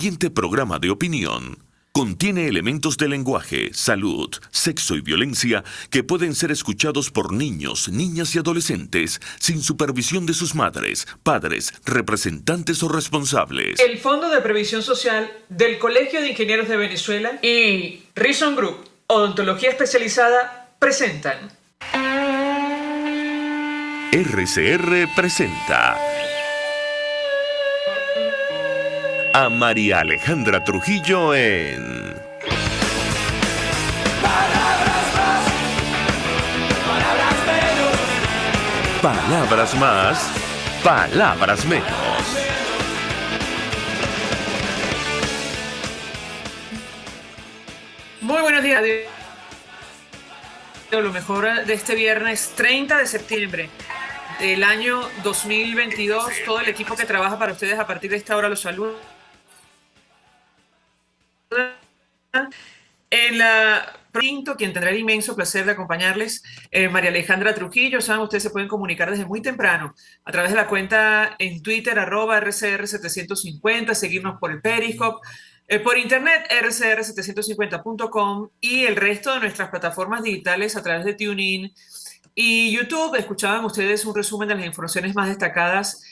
siguiente programa de opinión contiene elementos de lenguaje, salud, sexo y violencia que pueden ser escuchados por niños, niñas y adolescentes sin supervisión de sus madres, padres, representantes o responsables. El Fondo de Previsión Social del Colegio de Ingenieros de Venezuela y Reason Group, Odontología Especializada, presentan. RCR presenta a María Alejandra Trujillo en Palabras más, palabras menos. Palabras más, palabras menos. Muy buenos días. Lo mejor de este viernes 30 de septiembre del año 2022. Todo el equipo que trabaja para ustedes a partir de esta hora los saluda. En la quinto, quien tendrá el inmenso placer de acompañarles, María Alejandra Trujillo. Saben, ustedes se pueden comunicar desde muy temprano a través de la cuenta en Twitter, @RCR750, seguirnos por el Periscope, por internet, rcr750.com y el resto de nuestras plataformas digitales a través de TuneIn y YouTube. Escuchaban ustedes un resumen de las informaciones más destacadas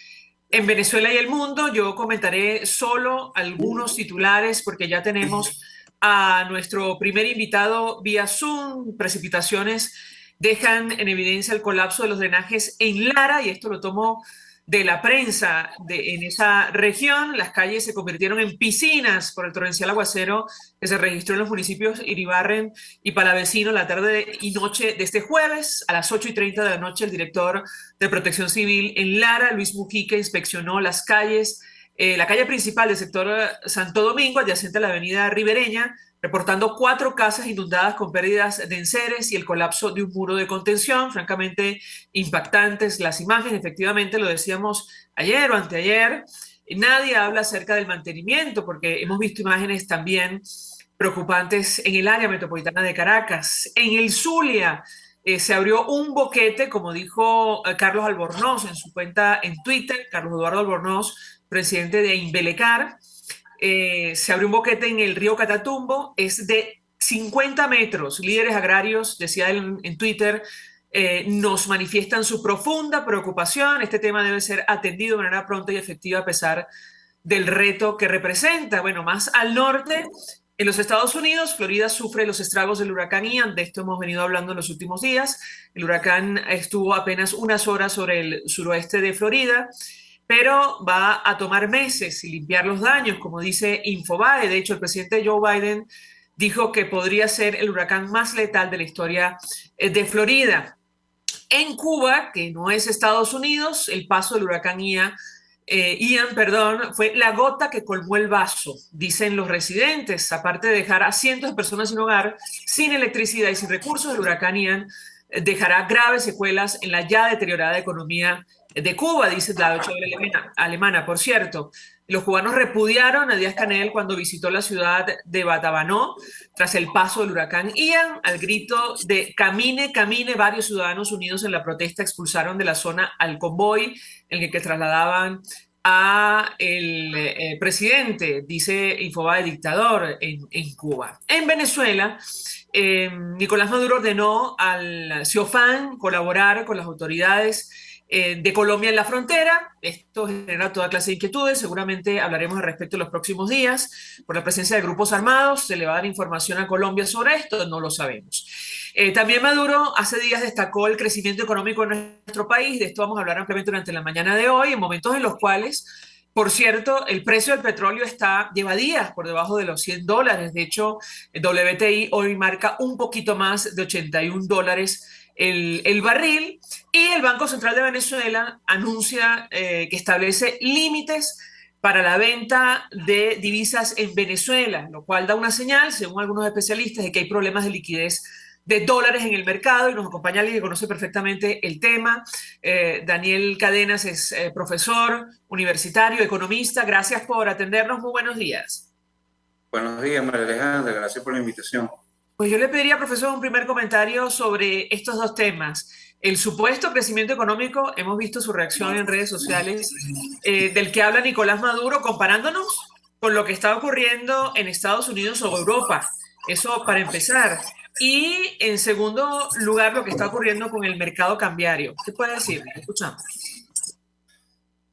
en Venezuela y el mundo. Yo comentaré solo algunos titulares porque ya tenemos a nuestro primer invitado vía Zoom. Precipitaciones dejan en evidencia el colapso de los drenajes en Lara, y esto lo tomo de la prensa en esa región. Las calles se convirtieron en piscinas por el torrencial aguacero que se registró en los municipios Iribarren y Palavecino la tarde y noche de este jueves. A las 8:30 de la noche, el director de Protección Civil en Lara, Luis Mujica, inspeccionó las calles, la calle principal del sector Santo Domingo, adyacente a la avenida Ribereña, reportando 4 casas inundadas con pérdidas de enseres y el colapso de un muro de contención. Francamente impactantes las imágenes. Efectivamente, lo decíamos ayer o anteayer, nadie habla acerca del mantenimiento porque hemos visto imágenes también preocupantes en el área metropolitana de Caracas. En el Zulia se abrió un boquete, como dijo Carlos Albornoz en su cuenta en Twitter, Carlos Eduardo Albornoz, presidente de Imbelecar. Se abrió un boquete en el río Catatumbo, es de 50 metros. Líderes agrarios, decía él en Twitter, nos manifiestan su profunda preocupación. Este tema debe ser atendido de manera pronta y efectiva a pesar del reto que representa. Bueno, más al norte, en los Estados Unidos, Florida sufre los estragos del huracán Ian. De esto hemos venido hablando en los últimos días. El huracán estuvo apenas unas horas sobre el suroeste de Florida, pero va a tomar meses y limpiar los daños, como dice Infobae. De hecho, el presidente Joe Biden dijo que podría ser el huracán más letal de la historia de Florida. En Cuba, que no es Estados Unidos, el paso del huracán Ian, fue la gota que colmó el vaso, dicen los residentes. Aparte de dejar a cientos de personas sin hogar, sin electricidad y sin recursos, el huracán Ian dejará graves secuelas en la ya deteriorada economía de Cuba, dice la Deutsche Welle alemana. Por cierto, los cubanos repudiaron a Díaz-Canel cuando visitó la ciudad de Batabanó tras el paso del huracán Ian. Al grito de "camine, camine", varios ciudadanos unidos en la protesta expulsaron de la zona al convoy en el que trasladaban a el presidente, dice Infobae, dictador en Cuba. En Venezuela, Nicolás Maduro ordenó al CIOFAN colaborar con las autoridades de Colombia en la frontera. Esto genera toda clase de inquietudes. Seguramente hablaremos al respecto en los próximos días. Por la presencia de grupos armados, ¿se le va a dar información a Colombia sobre esto? No lo sabemos. También Maduro hace días destacó el crecimiento económico en nuestro país. De esto vamos a hablar ampliamente durante la mañana de hoy, en momentos en los cuales, por cierto, el precio del petróleo lleva días por debajo de los $100. De hecho, el WTI hoy marca un poquito más de $81 el barril, y el Banco Central de Venezuela anuncia que establece límites para la venta de divisas en Venezuela, lo cual da una señal, según algunos especialistas, de que hay problemas de liquidez de dólares en el mercado. Y nos acompaña alguien que conoce perfectamente el tema. Daniel Cadenas es profesor universitario, economista. Gracias por atendernos. Muy buenos días. Buenos días, María Alejandra. Gracias por la invitación. Pues yo le pediría, profesor, un primer comentario sobre estos dos temas. El supuesto crecimiento económico, hemos visto su reacción en redes sociales, del que habla Nicolás Maduro, comparándonos con lo que está ocurriendo en Estados Unidos o Europa. Eso para empezar. Y en segundo lugar, lo que está ocurriendo con el mercado cambiario. ¿Qué puede decir? Escuchamos.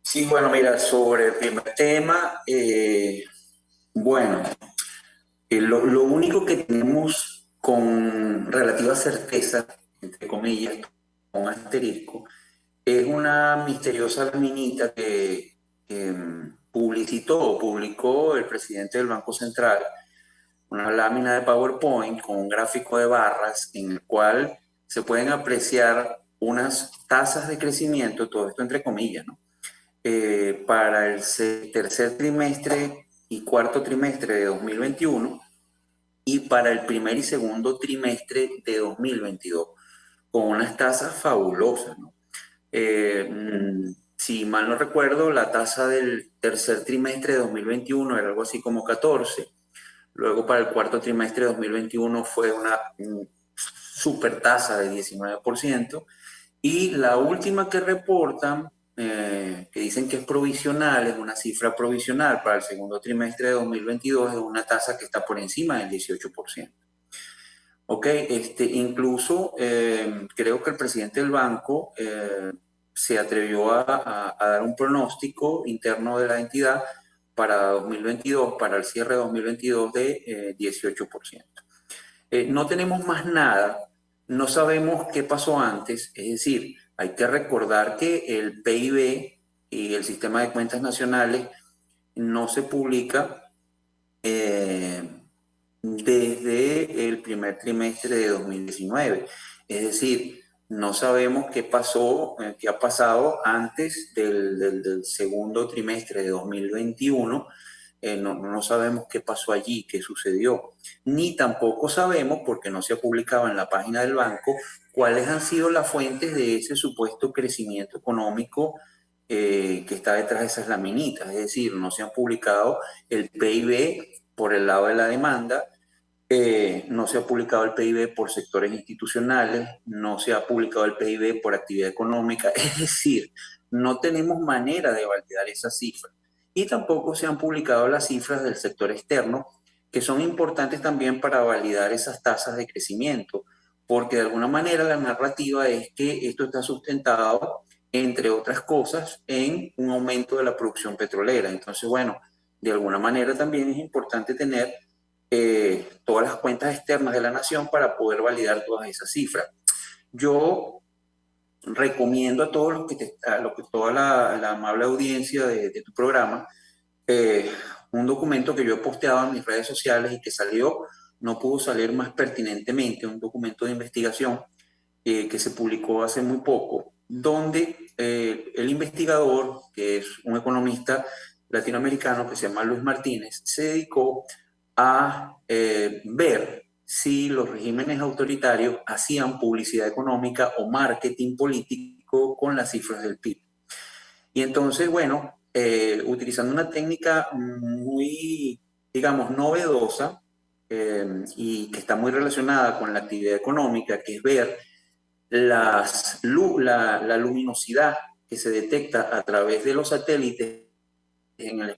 Sí, bueno, mira, sobre el primer tema, bueno, lo único que tenemos con relativa certeza, entre comillas, con asterisco, es una misteriosa laminita que publicó el presidente del Banco Central, una lámina de PowerPoint con un gráfico de barras en el cual se pueden apreciar unas tasas de crecimiento, todo esto entre comillas, ¿no? Para el tercer trimestre y cuarto trimestre de 2021 y para el primer y segundo trimestre de 2022, con unas tasas fabulosas, ¿no? Si mal no recuerdo, la tasa del tercer trimestre de 2021 era algo así como 14. Luego para el cuarto trimestre de 2021 fue una super tasa de 19%. Y la última que reportan, que dicen que es provisional, es una cifra provisional para el segundo trimestre de 2022, es una tasa que está por encima del 18%. Ok, incluso creo que el presidente del banco se atrevió a dar un pronóstico interno de la entidad para 2022, para el cierre de 2022 de 18%. No tenemos más nada, no sabemos qué pasó antes, es decir, hay que recordar que el PIB y el sistema de cuentas nacionales no se publica desde el primer trimestre de 2019. Es decir, no sabemos qué pasó, qué ha pasado antes del segundo trimestre de 2021. No sabemos qué pasó allí, qué sucedió. Ni tampoco sabemos, porque no se ha publicado en la página del banco, cuáles han sido las fuentes de ese supuesto crecimiento económico que está detrás de esas laminitas. Es decir, no se han publicado el PIB por el lado de la demanda, no se ha publicado el PIB por sectores institucionales, no se ha publicado el PIB por actividad económica, es decir, no tenemos manera de validar esas cifras. Y tampoco se han publicado las cifras del sector externo, que son importantes también para validar esas tasas de crecimiento, porque de alguna manera la narrativa es que esto está sustentado, entre otras cosas, en un aumento de la producción petrolera. Entonces, bueno, de alguna manera también es importante tener todas las cuentas externas de la nación para poder validar todas esas cifras. Yo recomiendo a todos los toda la amable audiencia de tu programa, un documento que yo he posteado en mis redes sociales y que salió, no pudo salir más pertinentemente, un documento de investigación que se publicó hace muy poco, donde el investigador, que es un economista latinoamericano que se llama Luis Martínez, se dedicó a ver si los regímenes autoritarios hacían publicidad económica o marketing político con las cifras del PIB. Y entonces, bueno, utilizando una técnica muy, digamos, novedosa y que está muy relacionada con la actividad económica, que es ver la luminosidad que se detecta a través de los satélites en el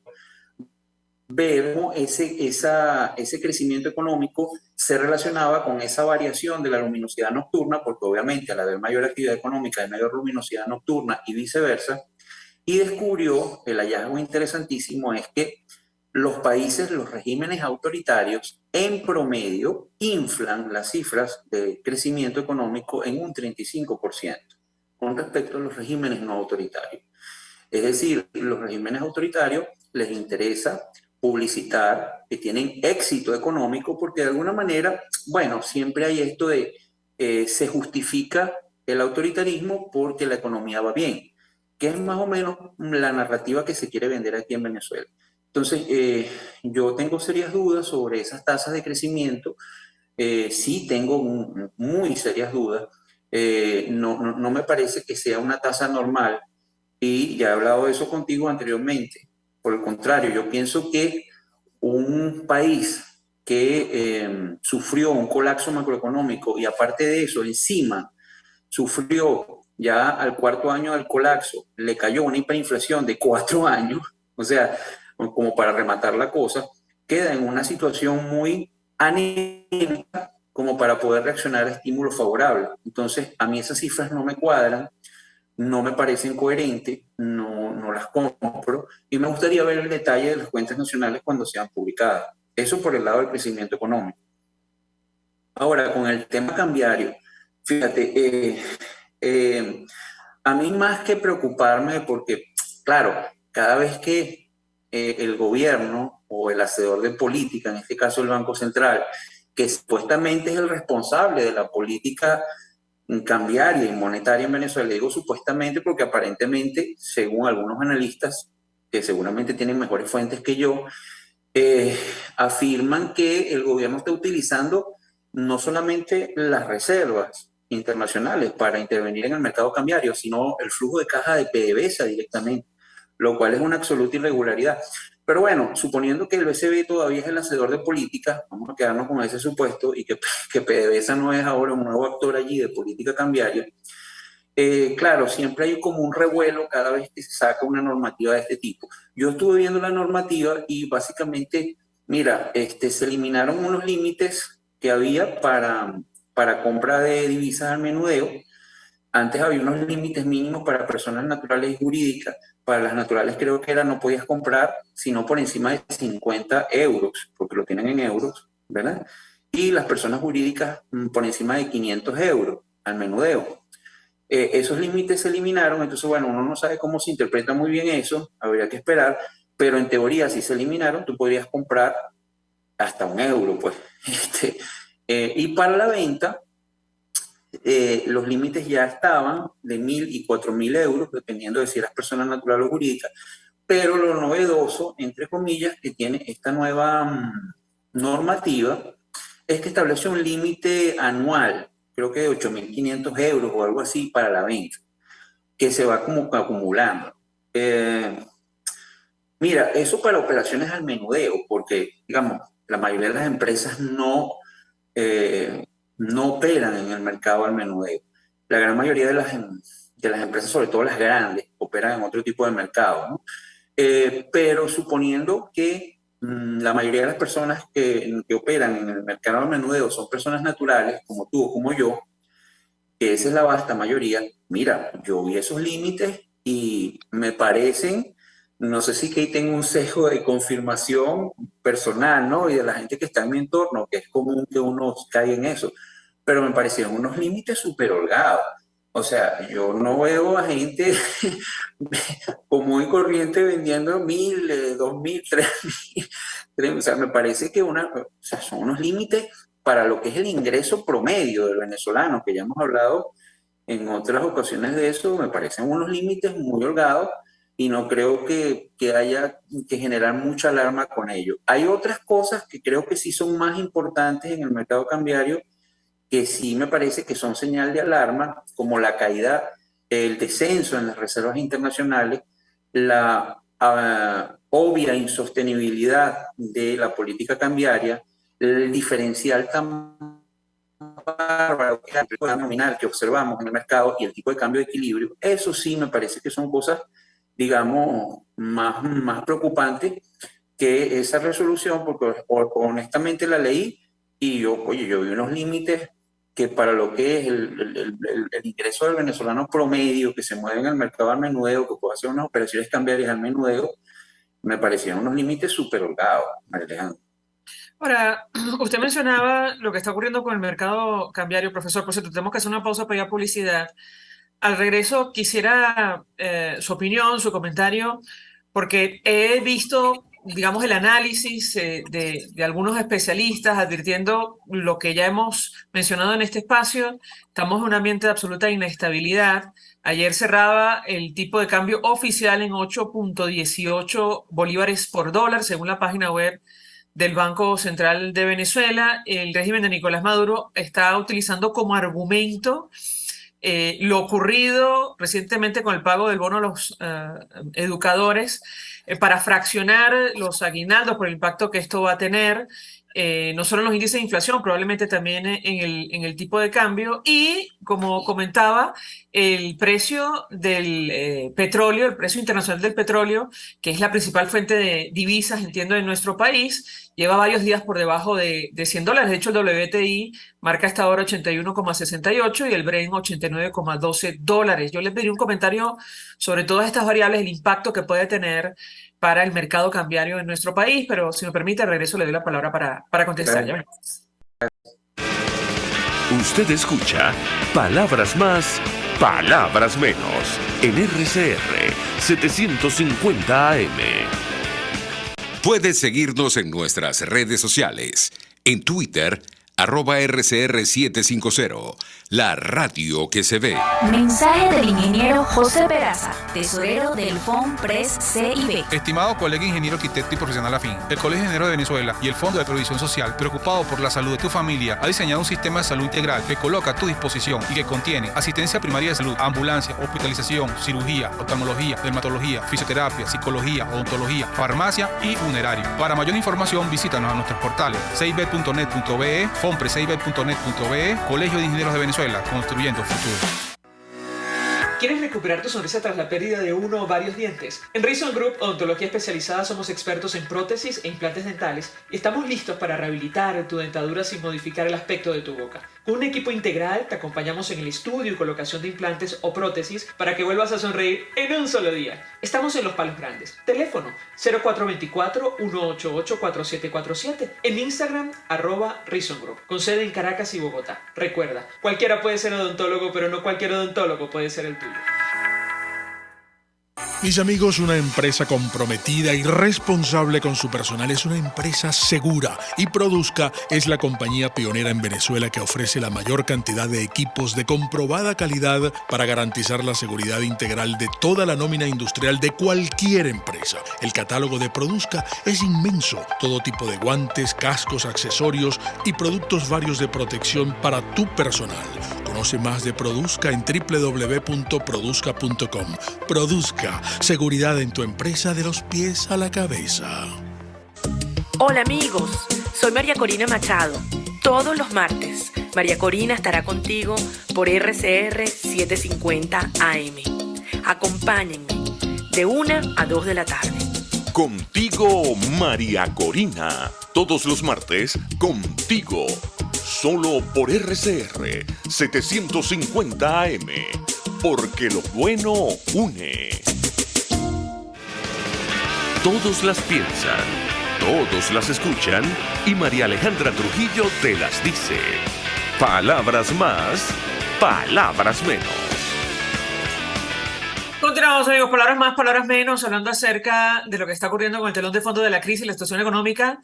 vemos ese crecimiento económico se relacionaba con esa variación de la luminosidad nocturna, porque obviamente al haber mayor actividad económica hay mayor luminosidad nocturna y viceversa, y descubrió, el hallazgo interesantísimo es que los países, los regímenes autoritarios, en promedio, inflan las cifras de crecimiento económico en un 35% con respecto a los regímenes no autoritarios. Es decir, los regímenes autoritarios les interesa publicitar que tienen éxito económico porque de alguna manera, bueno, siempre hay esto de se justifica el autoritarismo porque la economía va bien, que es más o menos la narrativa que se quiere vender aquí en Venezuela. Entonces, yo tengo serias dudas sobre esas tasas de crecimiento, sí tengo muy serias dudas, no me parece que sea una tasa normal y ya he hablado de eso contigo anteriormente. Por el contrario, yo pienso que un país que sufrió un colapso macroeconómico y aparte de eso, encima sufrió ya al cuarto año del colapso, le cayó una hiperinflación de 4 años, o sea, como para rematar la cosa, queda en una situación muy anémica como para poder reaccionar a estímulos favorables. Entonces, a mí esas cifras no me cuadran, no me parecen coherentes, no las compro y me gustaría ver el detalle de las cuentas nacionales cuando sean publicadas. Eso por el lado del crecimiento económico. Ahora, con el tema cambiario, fíjate, a mí más que preocuparme, porque, claro, cada vez que el gobierno o el hacedor de política, en este caso el Banco Central, que supuestamente es el responsable de la política cambiaria y monetaria en Venezuela, digo supuestamente porque aparentemente, según algunos analistas, que seguramente tienen mejores fuentes que yo, afirman que el gobierno está utilizando no solamente las reservas internacionales para intervenir en el mercado cambiario, sino el flujo de caja de PDVSA directamente, lo cual es una absoluta irregularidad. Pero bueno, suponiendo que el BCB todavía es el hacedor de política, vamos a quedarnos con ese supuesto y que PDVSA no es ahora un nuevo actor allí de política cambiaria. Claro, siempre hay como un revuelo cada vez que se saca una normativa de este tipo. Yo estuve viendo la normativa y básicamente, mira, se eliminaron unos límites que había para compra de divisas al menudeo. Antes había unos límites mínimos para personas naturales y jurídicas. Para las naturales creo que era no podías comprar sino por encima de 50 euros, porque lo tienen en euros, ¿verdad? Y las personas jurídicas por encima de 500 euros al menudeo. Esos límites se eliminaron, entonces bueno, uno no sabe cómo se interpreta muy bien eso, habría que esperar, pero en teoría si se eliminaron, tú podrías comprar hasta €1, pues. Y para la venta, los límites ya estaban de 1.000 y 4.000 euros, dependiendo de si eras persona natural o jurídica, pero lo novedoso, entre comillas, que tiene esta nueva normativa, es que establece un límite anual, creo que de 8.500 euros o algo así para la venta, que se va como acumulando. Mira, eso para operaciones al menudeo, porque, digamos, la mayoría de las empresas no operan en el mercado al menudeo. La gran mayoría de las empresas, sobre todo las grandes, operan en otro tipo de mercado, ¿no? Pero suponiendo que la mayoría de las personas que operan en el mercado al menudeo son personas naturales, como tú o como yo, que esa es la vasta mayoría, mira, yo vi esos límites y me parecen, no sé si que ahí tengo un sesgo de confirmación personal, ¿no? Y de la gente que está en mi entorno, que es común que uno caiga en eso, pero me parecieron unos límites súper holgados. O sea, yo no veo a gente común y corriente vendiendo 1.000, 2.000, 3.000. O sea, me parece que son unos límites para lo que es el ingreso promedio del venezolano, que ya hemos hablado en otras ocasiones de eso, me parecen unos límites muy holgados y no creo que haya que generar mucha alarma con ello. Hay otras cosas que creo que sí son más importantes en el mercado cambiario, que sí me parece que son señal de alarma, como la caída, el descenso en las reservas internacionales, la obvia insostenibilidad de la política cambiaria, el diferencial tan bárbaro nominal que observamos en el mercado y el tipo de cambio de equilibrio. Eso sí me parece que son cosas, digamos, más preocupantes que esa resolución, porque honestamente la leí y yo vi unos límites que para lo que es el ingreso del venezolano promedio que se mueve en el mercado al menudeo, que puede hacer unas operaciones cambiarias al menudeo, me parecían unos límites súper holgados, María Alejandra. Ahora, usted mencionaba lo que está ocurriendo con el mercado cambiario, profesor. Por cierto, tenemos que hacer una pausa para ir a publicidad. Al regreso quisiera su opinión, su comentario, porque he visto, digamos, el análisis de algunos especialistas advirtiendo lo que ya hemos mencionado en este espacio. Estamos en un ambiente de absoluta inestabilidad. Ayer cerraba el tipo de cambio oficial en 8.18 bolívares por dólar, según la página web del Banco Central de Venezuela. El régimen de Nicolás Maduro está utilizando como argumento lo ocurrido recientemente con el pago del bono a los educadores, para fraccionar los aguinaldos por el impacto que esto va a tener, no solo en los índices de inflación, probablemente también en el tipo de cambio y, como comentaba, el precio del petróleo, el precio internacional del petróleo, que es la principal fuente de divisas, entiendo, en nuestro país, lleva varios días por debajo de $100. De hecho, el WTI marca hasta ahora 81,68 y el Brent $89,12. Yo le pedí un comentario sobre todas estas variables, el impacto que puede tener para el mercado cambiario en nuestro país, pero si me permite, regreso, le doy la palabra para contestar. Claro. Usted escucha Palabras Más, Palabras Menos en RCR 750 AM. Puedes seguirnos en nuestras redes sociales. En Twitter, @RCR750, la radio que se ve. Mensaje del ingeniero José Peraza, tesorero del FONPRES CIB. Estimado colega ingeniero arquitecto y profesional afín, el Colegio de Ingenieros de Venezuela y el Fondo de Previsión Social, preocupado por la salud de tu familia, ha diseñado un sistema de salud integral que coloca a tu disposición y que contiene asistencia primaria de salud, ambulancia, hospitalización, cirugía, oftalmología, dermatología, fisioterapia, psicología, odontología, farmacia y funerario. Para mayor información, visítanos a nuestros portales cib.net.be, fonprescib.net.be, Colegio de Ingenieros de Venezuela, construyendo futuro. ¿Quieres recuperar tu sonrisa tras la pérdida de uno o varios dientes? En Reason Group Odontología Especializada somos expertos en prótesis e implantes dentales y estamos listos para rehabilitar tu dentadura sin modificar el aspecto de tu boca. Con un equipo integral te acompañamos en el estudio y colocación de implantes o prótesis para que vuelvas a sonreír en un solo día. Estamos en Los Palos Grandes. Teléfono 0424-188-4747. En Instagram @Reason Group. Con sede en Caracas y Bogotá. Recuerda, cualquiera puede ser odontólogo, pero no cualquier odontólogo puede ser el tuyo. Mis amigos, una empresa comprometida y responsable con su personal es una empresa segura y Produzca es la compañía pionera en Venezuela que ofrece la mayor cantidad de equipos de comprobada calidad para garantizar la seguridad integral de toda la nómina industrial de cualquier empresa. El catálogo de Produzca es inmenso, todo tipo de guantes, cascos, accesorios y productos varios de protección para tu personal. Conoce más de Produzca en www.produzca.com. Produzca, seguridad en tu empresa de los pies a la cabeza. Hola amigos, soy María Corina Machado. Todos los martes, María Corina estará contigo por RCR 750 AM. Acompáñenme de 1 a 2 de la tarde. Contigo, María Corina. Todos los martes, contigo. Solo por RCR 750 AM. Porque lo bueno une. Todos las piensan, todos las escuchan y María Alejandra Trujillo te las dice. Palabras más, palabras menos. Continuamos, amigos, palabras más, palabras menos, hablando acerca de lo que está ocurriendo con el telón de fondo de la crisis, la situación económica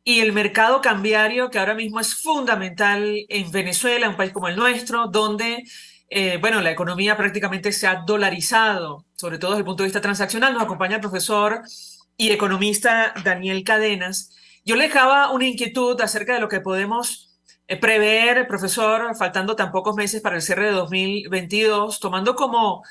y el mercado cambiario, que ahora mismo es fundamental en Venezuela, un país como el nuestro, donde la economía prácticamente se ha dolarizado, sobre todo desde el punto de vista transaccional. Nos acompaña el profesor y economista Daniel Cadenas. Yo le dejaba una inquietud acerca de lo que podemos prever, profesor, faltando tan pocos meses para el cierre de 2022, tomando como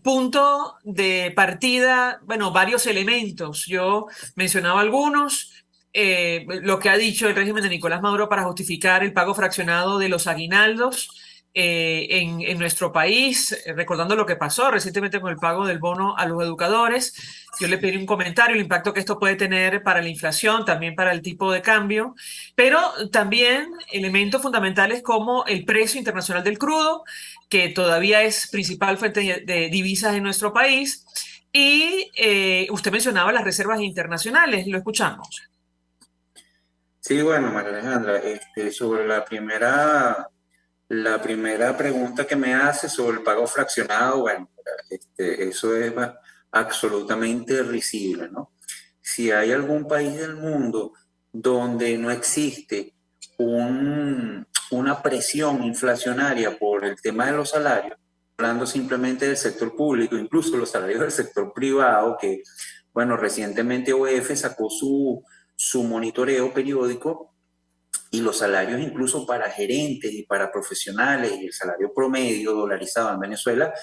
punto de partida, varios elementos. Yo mencionaba algunos. Lo que ha dicho el régimen de Nicolás Maduro para justificar el pago fraccionado de los aguinaldos en nuestro país, recordando lo que pasó recientemente con el pago del bono a los educadores. Yo le pedí un comentario, el impacto que esto puede tener para la inflación, también para el tipo de cambio, pero también elementos fundamentales como el precio internacional del crudo, que todavía es principal fuente de divisas en nuestro país, y usted mencionaba las reservas internacionales, lo escuchamos. Sí, bueno, María Alejandra, sobre la primera pregunta que me hace sobre el pago fraccionado, eso es absolutamente risible, ¿no? Si hay algún país del mundo donde no existe una presión inflacionaria por el tema de los salarios, hablando simplemente del sector público, incluso los salarios del sector privado, que, recientemente OEF sacó su monitoreo periódico, y los salarios incluso para gerentes y para profesionales, y el salario promedio dolarizado en Venezuela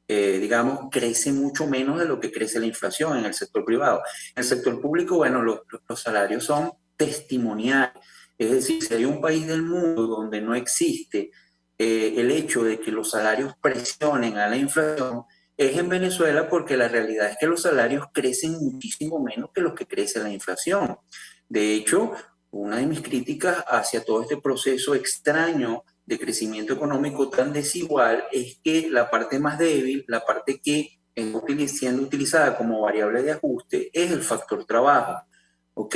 digamos, crece mucho menos de lo que crece la inflación en el sector privado. En el sector público, bueno, los salarios son testimoniales. Es decir, si hay un país del mundo donde no existe el hecho de que los salarios presionen a la inflación, es en Venezuela, porque la realidad es que los salarios crecen muchísimo menos que los que crece la inflación. De hecho, una de mis críticas hacia todo este proceso extraño de crecimiento económico tan desigual es que la parte más débil, la parte que está siendo utilizada como variable de ajuste, es el factor trabajo, ¿ok?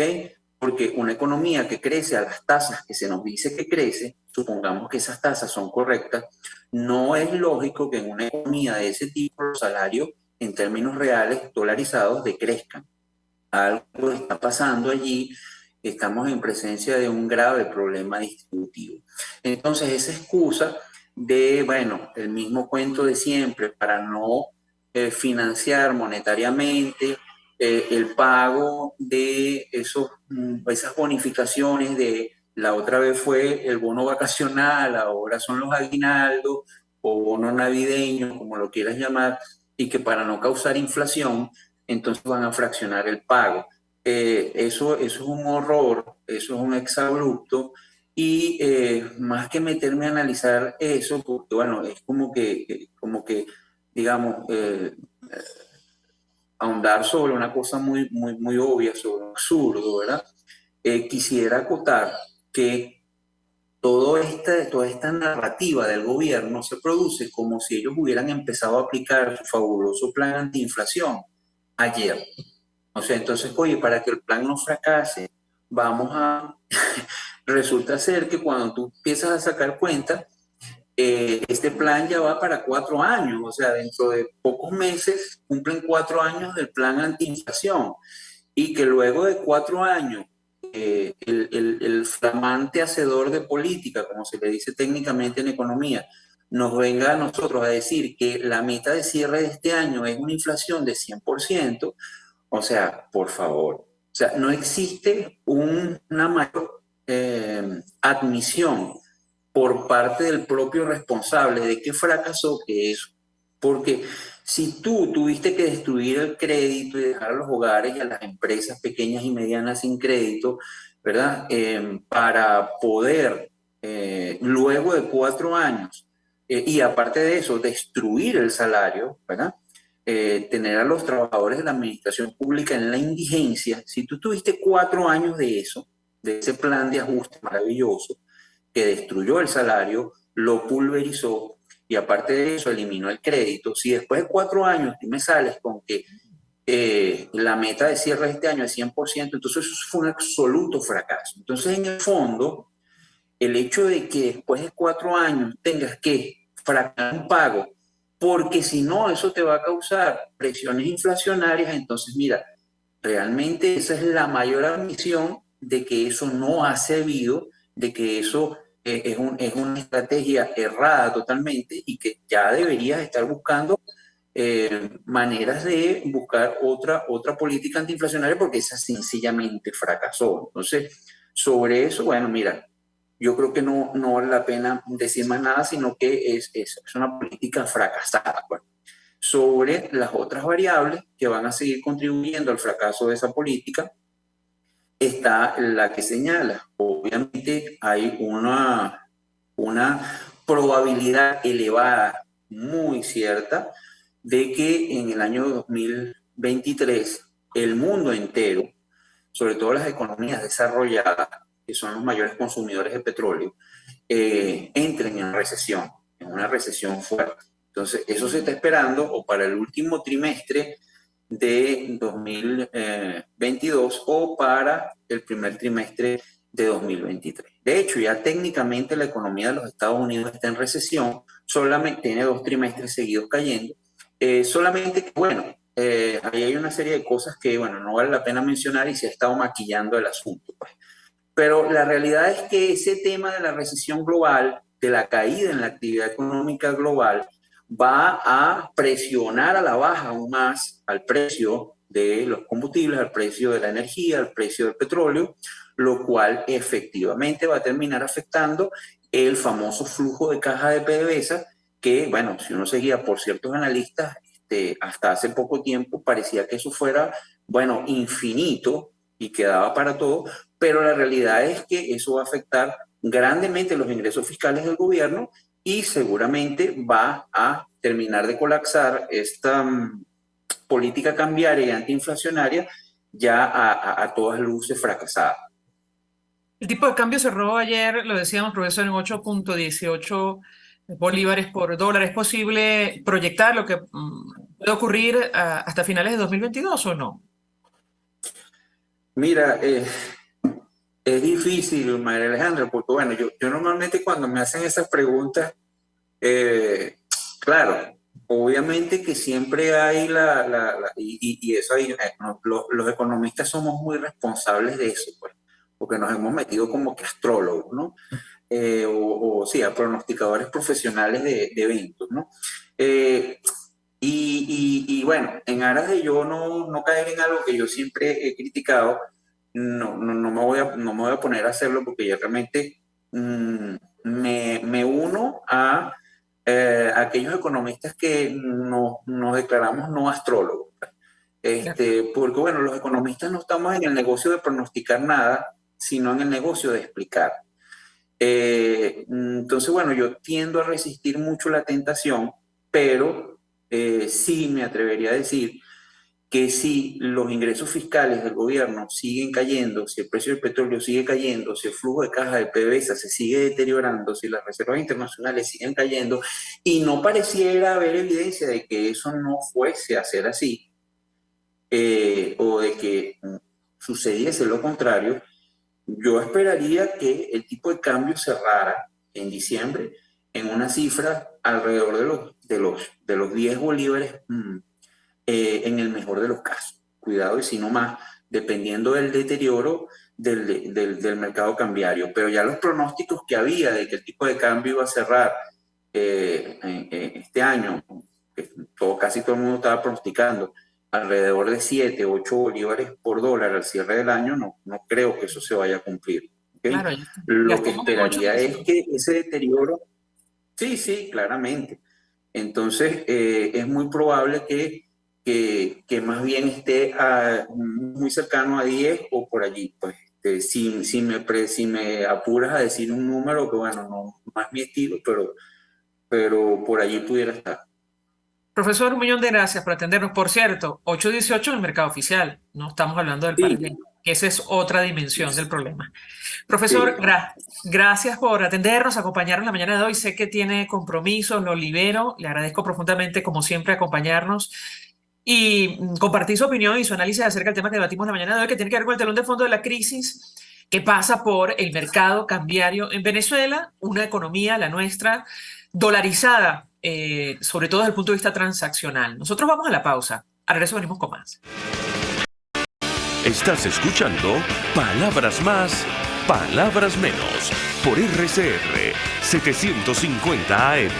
Porque una economía que crece a las tasas que se nos dice que crece, supongamos que esas tasas son correctas, no es lógico que en una economía de ese tipo los salarios en términos reales dolarizados decrezcan. Algo está pasando allí, estamos en presencia de un grave problema distributivo. Entonces, esa excusa de, bueno, el mismo cuento de siempre para no financiar monetariamente el pago de esas bonificaciones de la otra vez fue el bono vacacional, ahora son los aguinaldos o bono navideño, como lo quieras llamar, y que para no causar inflación, entonces van a fraccionar el pago. Eso es un horror, eso es un exabrupto, y más que meterme a analizar eso, porque bueno, es como que digamos, ahondar sobre una cosa muy, muy, muy obvia, sobre un absurdo, ¿verdad? Quisiera acotar que toda esta narrativa del gobierno se produce como si ellos hubieran empezado a aplicar su fabuloso plan antiinflación ayer. O sea, entonces, oye, para que el plan no fracase, vamos a... Resulta ser que cuando tú empiezas a sacar cuenta, este plan ya va para 4 años, o sea, dentro de pocos meses cumplen 4 años del plan antiinflación, y que luego de 4 años el flamante hacedor de política, como se le dice técnicamente en economía, nos venga a nosotros a decir que la meta de cierre de este año es una inflación de 100%, o sea, por favor, o sea, no existe una mayor admisión por parte del propio responsable de que fracasó que eso. Porque si tú tuviste que destruir el crédito y dejar a los hogares y a las empresas pequeñas y medianas sin crédito, ¿verdad? Para poder, luego de 4 años, y aparte de eso, destruir el salario, ¿verdad? Tener a los trabajadores de la administración pública en la indigencia, si tú tuviste 4 años de eso, de ese plan de ajuste maravilloso, que destruyó el salario, lo pulverizó, y aparte de eso eliminó el crédito, si después de 4 años tú me sales con que la meta de cierre de este año es 100%, entonces eso fue un absoluto fracaso. Entonces, en el fondo, el hecho de que después de 4 años tengas que fracasar un pago, porque si no, eso te va a causar presiones inflacionarias, entonces mira, realmente esa es la mayor admisión de que eso no ha servido, de que eso es una estrategia errada totalmente, y que ya deberías estar buscando maneras de buscar otra política antiinflacionaria, porque esa sencillamente fracasó. Entonces, sobre eso, bueno, mira, yo creo que no vale la pena decir más nada, sino que es una política fracasada. Bueno, sobre las otras variables que van a seguir contribuyendo al fracaso de esa política, está la que señala. Obviamente hay una probabilidad elevada, muy cierta, de que en el año 2023 el mundo entero, sobre todo las economías desarrolladas, que son los mayores consumidores de petróleo, entren en recesión, en una recesión fuerte. Entonces, eso se está esperando o para el último trimestre de 2022 o para el primer trimestre de 2023. De hecho, ya técnicamente la economía de los Estados Unidos está en recesión, solamente tiene 2 trimestres seguidos cayendo, solamente que, bueno, ahí hay una serie de cosas que, bueno, no vale la pena mencionar y se ha estado maquillando el asunto, pues. Pero la realidad es que ese tema de la recesión global, de la caída en la actividad económica global, va a presionar a la baja aún más al precio de los combustibles, al precio de la energía, al precio del petróleo, lo cual efectivamente va a terminar afectando el famoso flujo de caja de PDVSA que, bueno, si uno seguía por ciertos analistas, hasta hace poco tiempo parecía que eso fuera, bueno, infinito y que daba para todo, pero la realidad es que eso va a afectar grandemente los ingresos fiscales del gobierno y seguramente va a terminar de colapsar esta política cambiaria y antiinflacionaria ya a todas luces fracasada. El tipo de cambio cerró ayer, lo decíamos, profesor, en 8.18 bolívares por dólar. ¿Es posible proyectar lo que puede ocurrir hasta finales de 2022 o no? Mira, es difícil, María Alejandra, porque bueno, yo normalmente cuando me hacen esas preguntas, claro, obviamente que siempre hay y eso hay, los economistas somos muy responsables de eso, pues, porque nos hemos metido como que astrólogos, ¿no? Sí, a pronosticadores profesionales de eventos, ¿no? Y bueno, en aras de yo no caer en algo que yo siempre he criticado, no me voy a poner a hacerlo porque yo realmente me uno a aquellos economistas que nos declaramos no astrólogos. Porque bueno, los economistas no estamos en el negocio de pronosticar nada, sino en el negocio de explicar. Entonces, bueno, yo tiendo a resistir mucho la tentación, pero sí me atrevería a decir que si los ingresos fiscales del gobierno siguen cayendo, si el precio del petróleo sigue cayendo, si el flujo de caja de PDVSA se sigue deteriorando, si las reservas internacionales siguen cayendo, y no pareciera haber evidencia de que eso no fuese a ser así, o de que sucediese lo contrario, yo esperaría que el tipo de cambio cerrara en diciembre en una cifra alrededor de los 10 bolívares en el mejor de los casos. Cuidado, y si no más, dependiendo del deterioro del mercado cambiario. Pero ya los pronósticos que había de que el tipo de cambio iba a cerrar este año, casi todo el mundo estaba pronosticando alrededor de 7, 8 bolívares por dólar al cierre del año, no creo que eso se vaya a cumplir. ¿Okay? Claro, lo que esperaría es que ese deterioro, sí, claramente. Entonces, es muy probable que más bien esté muy cercano a 10 o por allí. Pues, si me apuras a decir un número, que bueno, no es mi estilo, pero por allí pudiera estar. Profesor, 1.000.000 de gracias por atendernos. Por cierto, 8.18 en el mercado oficial. No estamos hablando del paralelo, que esa es otra dimensión del problema. Profesor, gracias por atendernos, acompañarnos la mañana de hoy. Sé que tiene compromisos, lo libero. Le agradezco profundamente, como siempre, acompañarnos y compartir su opinión y su análisis acerca del tema que debatimos la mañana de hoy, que tiene que ver con el telón de fondo de la crisis que pasa por el mercado cambiario en Venezuela, una economía, la nuestra, dolarizada, sobre todo desde el punto de vista transaccional. Nosotros vamos a la pausa. Al regreso venimos con más. Estás escuchando Palabras Más, Palabras Menos por RCR 750 AM.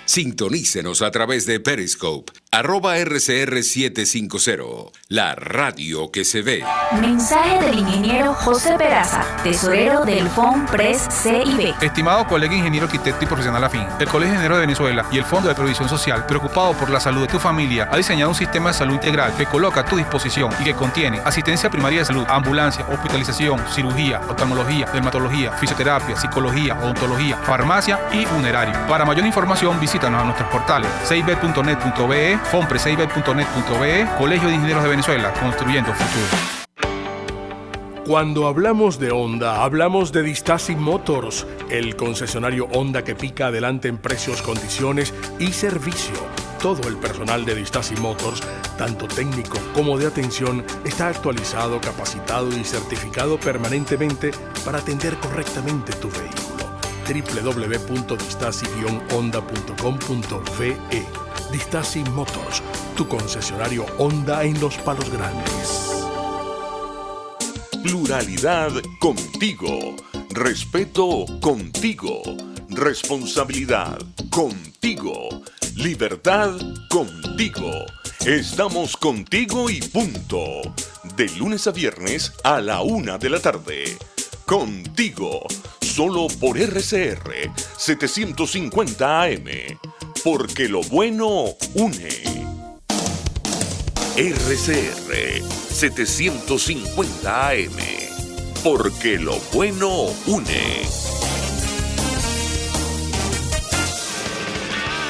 Sintonícenos a través de Periscope, @RCR750, la radio que se ve. Mensaje del ingeniero José Peraza, tesorero del FONPRES CIB. Estimado colega ingeniero arquitecto y profesional afín, el Colegio de Ingenieros de Venezuela y el Fondo de Previsión Social, preocupado por la salud de tu familia, ha diseñado un sistema de salud integral que coloca a tu disposición y que contiene asistencia primaria de salud, ambulancia, hospitalización, cirugía, oftalmología, dermatología, fisioterapia, psicología, odontología, farmacia y funerario. Para mayor información, visítanos a nuestros portales cib.net.be, fonprescib.net.be, Colegio de Ingenieros de Venezuela, construyendo futuro. Cuando hablamos de Honda, hablamos de Distasi Motors, el concesionario Honda que pica adelante en precios, condiciones y servicio. Todo el personal de Distasi Motors, tanto técnico como de atención, está actualizado, capacitado y certificado permanentemente para atender correctamente tu vehículo. www.distasi-honda.com.ve. Distasi Motors, tu concesionario Honda en Los Palos Grandes. Pluralidad contigo. Respeto contigo. Responsabilidad contigo. Libertad contigo. Estamos contigo y punto. De lunes a viernes a la 1 de la tarde. Contigo. Solo por RCR 750 AM. Porque lo bueno une. RCR 750 AM. Porque lo bueno une.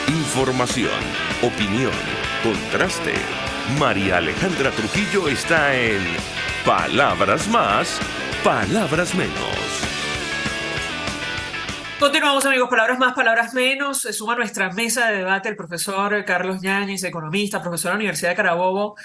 Información, opinión, contraste. María Alejandra Trujillo está en Palabras Más, Palabras Menos. Continuamos, amigos. Palabras más, palabras menos. Se suma a nuestra mesa de debate el profesor Carlos Yáñez, economista, profesor de la Universidad de Carabobo.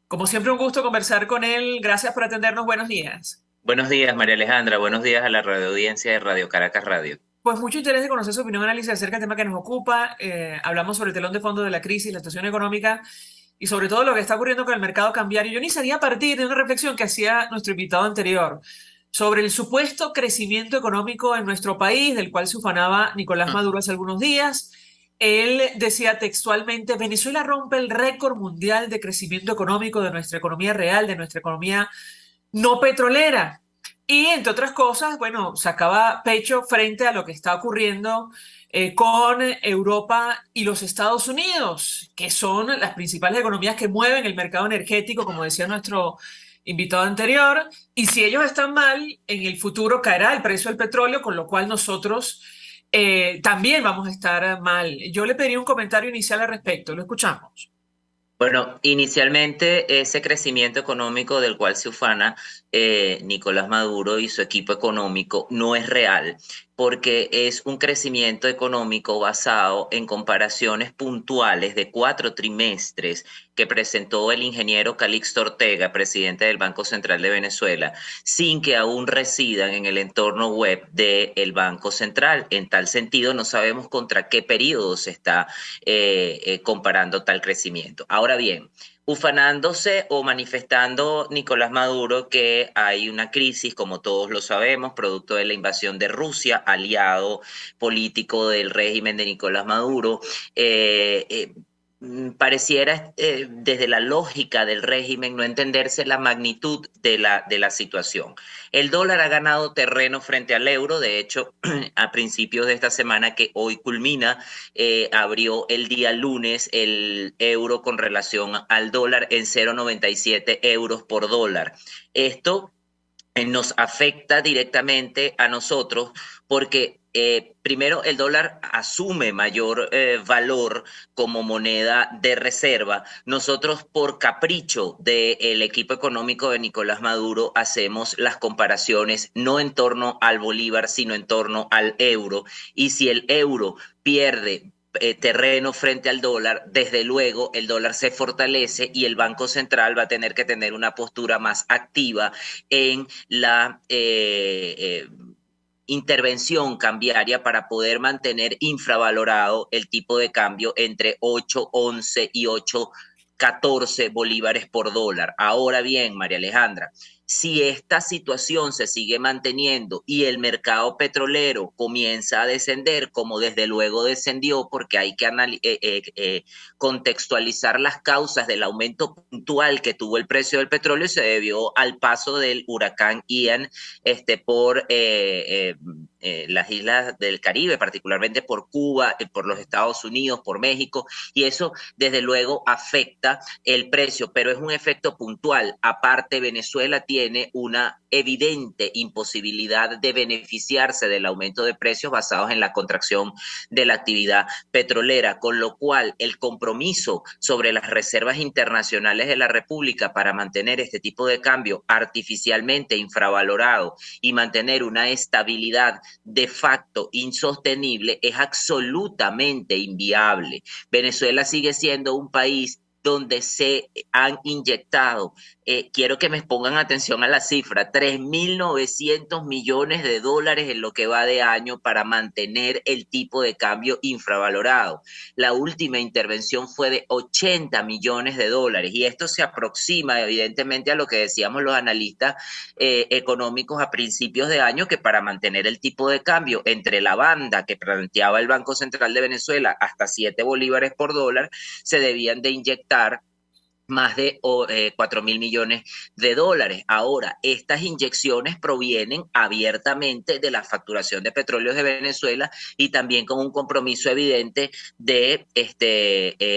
Como siempre, un gusto conversar con él. Gracias por atendernos. Buenos días. Buenos días, María Alejandra. Buenos días a la radioaudiencia de Radio Caracas Radio. Pues mucho interés de conocer su opinión, análisis acerca del tema que nos ocupa. Hablamos sobre el telón de fondo de la crisis, la situación económica y sobre todo lo que está ocurriendo con el mercado cambiario. Yo iniciaría a partir de una reflexión que hacía nuestro invitado anterior sobre el supuesto crecimiento económico en nuestro país, del cual se ufanaba Nicolás Maduro hace algunos días. Él decía textualmente: Venezuela rompe el récord mundial de crecimiento económico de nuestra economía real, de nuestra economía no petrolera. Y entre otras cosas, bueno, sacaba pecho frente a lo que está ocurriendo con Europa y los Estados Unidos, que son las principales economías que mueven el mercado energético, como decía nuestro invitado anterior, y si ellos están mal, en el futuro caerá el precio del petróleo, con lo cual nosotros también vamos a estar mal. Yo le pediría un comentario inicial al respecto, lo escuchamos. Bueno, inicialmente ese crecimiento económico del cual se ufana Nicolás Maduro y su equipo económico no es real, porque es un crecimiento económico basado en comparaciones puntuales de 4 trimestres que presentó el ingeniero Calixto Ortega, presidente del Banco Central de Venezuela, sin que aún residan en el entorno web del Banco Central. En tal sentido, no sabemos contra qué periodo se está comparando tal crecimiento. Ahora bien, ufanándose o manifestando Nicolás Maduro que hay una crisis, como todos lo sabemos, producto de la invasión de Rusia, aliado político del régimen de Nicolás Maduro, pareciera desde la lógica del régimen no entenderse la magnitud de la situación. El dólar ha ganado terreno frente al euro. De hecho, a principios de esta semana que hoy culmina, abrió el día lunes el euro con relación al dólar en 0,97 euros por dólar. Esto nos afecta directamente a nosotros porque primero el dólar asume mayor valor como moneda de reserva. Nosotros, por capricho del equipo económico de Nicolás Maduro, hacemos las comparaciones no en torno al bolívar, sino en torno al euro. Y si el euro pierde terreno frente al dólar, desde luego el dólar se fortalece y el Banco Central va a tener que tener una postura más activa en la intervención cambiaria para poder mantener infravalorado el tipo de cambio entre 8.11 y 8.14 bolívares por dólar. Ahora bien, María Alejandra, si esta situación se sigue manteniendo y el mercado petrolero comienza a descender, como desde luego descendió, porque hay que contextualizar las causas del aumento puntual que tuvo el precio del petróleo, se debió al paso del huracán Ian por las islas del Caribe, particularmente por Cuba, por los Estados Unidos, por México, y eso desde luego afecta el precio, pero es un efecto puntual. Aparte, Venezuela tiene una evidente imposibilidad de beneficiarse del aumento de precios basados en la contracción de la actividad petrolera, con lo cual el compromiso sobre las reservas internacionales de la República para mantener este tipo de cambio artificialmente infravalorado y mantener una estabilidad de facto insostenible es absolutamente inviable. Venezuela sigue siendo un país donde se han inyectado, quiero que me pongan atención a la cifra, 3.900 millones de dólares en lo que va de año para mantener el tipo de cambio infravalorado. La última intervención fue de 80 millones de dólares y esto se aproxima evidentemente a lo que decíamos los analistas económicos a principios de año, que para mantener el tipo de cambio entre la banda que planteaba el Banco Central de Venezuela hasta 7 bolívares por dólar, se debían de inyectar más de 4.000 millones de dólares. Ahora, estas inyecciones provienen abiertamente de la facturación de petróleos de Venezuela y también con un compromiso evidente de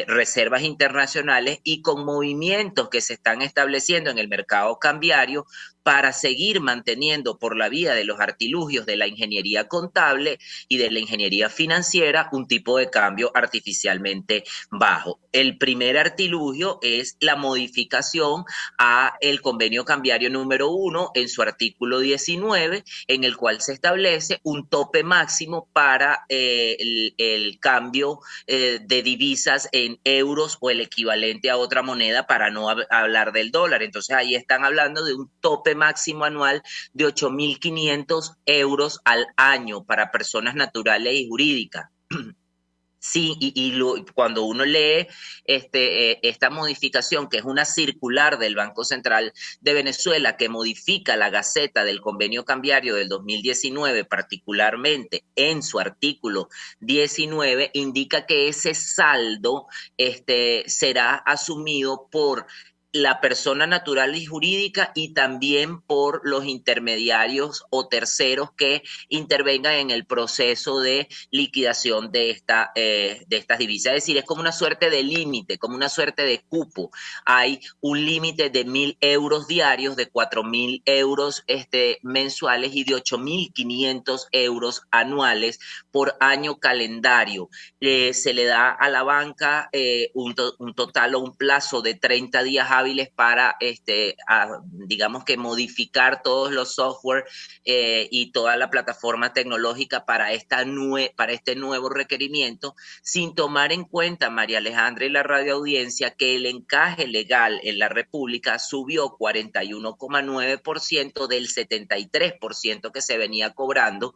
reservas internacionales y con movimientos que se están estableciendo en el mercado cambiario para seguir manteniendo por la vía de los artilugios de la ingeniería contable y de la ingeniería financiera un tipo de cambio artificialmente bajo. El primer artilugio es la modificación a el convenio cambiario número 1 en su artículo 19, en el cual se establece un tope máximo para el cambio de divisas en euros o el equivalente a otra moneda, para no hablar del dólar. Entonces ahí están hablando de un tope máximo anual de 8.500 euros al año para personas naturales y jurídicas. Sí, cuando uno lee esta modificación, que es una circular del Banco Central de Venezuela que modifica la Gaceta del Convenio Cambiario del 2019, particularmente en su artículo 19, indica que ese saldo será asumido por la persona natural y jurídica y también por los intermediarios o terceros que intervengan en el proceso de liquidación de estas divisas. Es decir, es como una suerte de límite, como una suerte de cupo. Hay un límite de 1.000 euros diarios, de 4.000 euros mensuales y de 8.500 euros anuales por año calendario. Se le da a la banca un total o un plazo de 30 días hábiles para, digamos que modificar todos los software y toda la plataforma tecnológica para este nuevo requerimiento, sin tomar en cuenta, María Alejandra y la radioaudiencia, que el encaje legal en la República subió 41,9% del 73% que se venía cobrando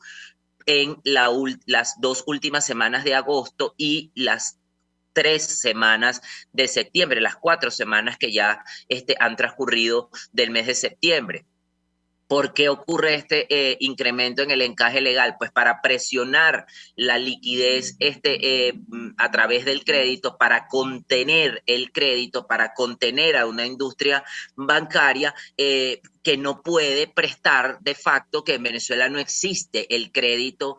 en las 2 últimas semanas de agosto y las 3 semanas de septiembre, las 4 semanas que ya han transcurrido del mes de septiembre. ¿Por qué ocurre este incremento en el encaje legal? Pues para presionar la liquidez a través del crédito, para contener el crédito, para contener a una industria bancaria que no puede prestar de facto, que en Venezuela no existe el crédito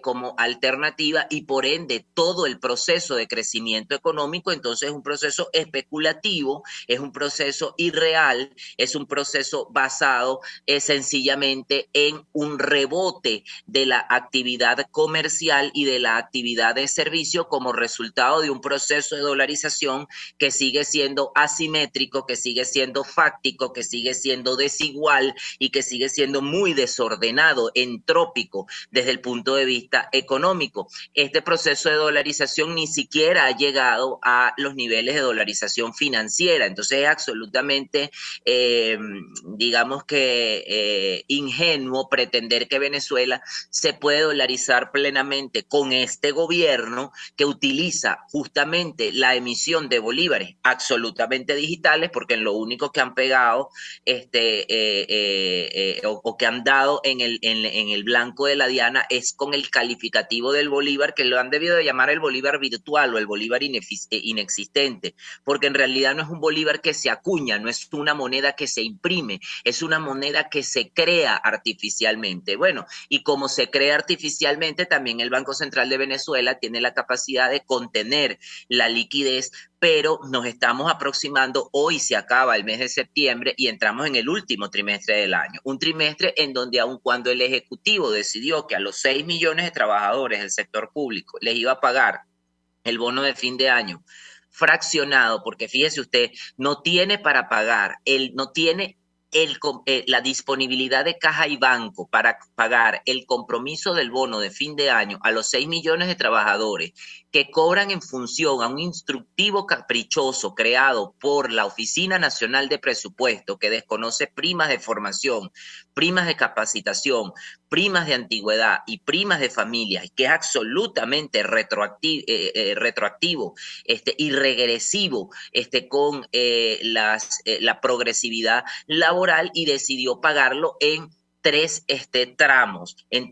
como alternativa y por ende todo el proceso de crecimiento económico entonces es un proceso especulativo, es un proceso irreal, es un proceso basado sencillamente en un rebote de la actividad comercial y de la actividad de servicio como resultado de un proceso de dolarización que sigue siendo asimétrico, que sigue siendo fáctico, que sigue siendo desigual y que sigue siendo muy desordenado, entrópico desde el punto de vista económico. Este proceso de dolarización ni siquiera ha llegado a los niveles de dolarización financiera, entonces es absolutamente, digamos que ingenuo pretender que Venezuela se puede dolarizar plenamente con este gobierno que utiliza justamente la emisión de bolívares absolutamente digitales, porque en lo único que han pegado o que han dado en el blanco de la diana es con el calificativo del bolívar, que lo han debido de llamar el bolívar virtual o el bolívar inexistente, porque en realidad no es un bolívar que se acuña, no es una moneda que se imprime, es una moneda que se crea artificialmente. Bueno, y como se crea artificialmente, también el Banco Central de Venezuela tiene la capacidad de contener la liquidez, pero nos estamos aproximando, hoy se acaba el mes de septiembre y entramos en el último trimestre del año, un trimestre en donde aun cuando el Ejecutivo decidió que a los 6 millones de trabajadores del sector público les iba a pagar el bono de fin de año fraccionado, porque fíjese usted, no tiene para pagar, no tiene la disponibilidad de caja y banco para pagar el compromiso del bono de fin de año a los 6 millones de trabajadores que cobran en función a un instructivo caprichoso creado por la Oficina Nacional de Presupuesto, que desconoce primas de formación, primas de capacitación, primas de antigüedad y primas de familia, y que es absolutamente retroactivo y regresivo con la progresividad laboral, y decidió pagarlo en tres tramos, en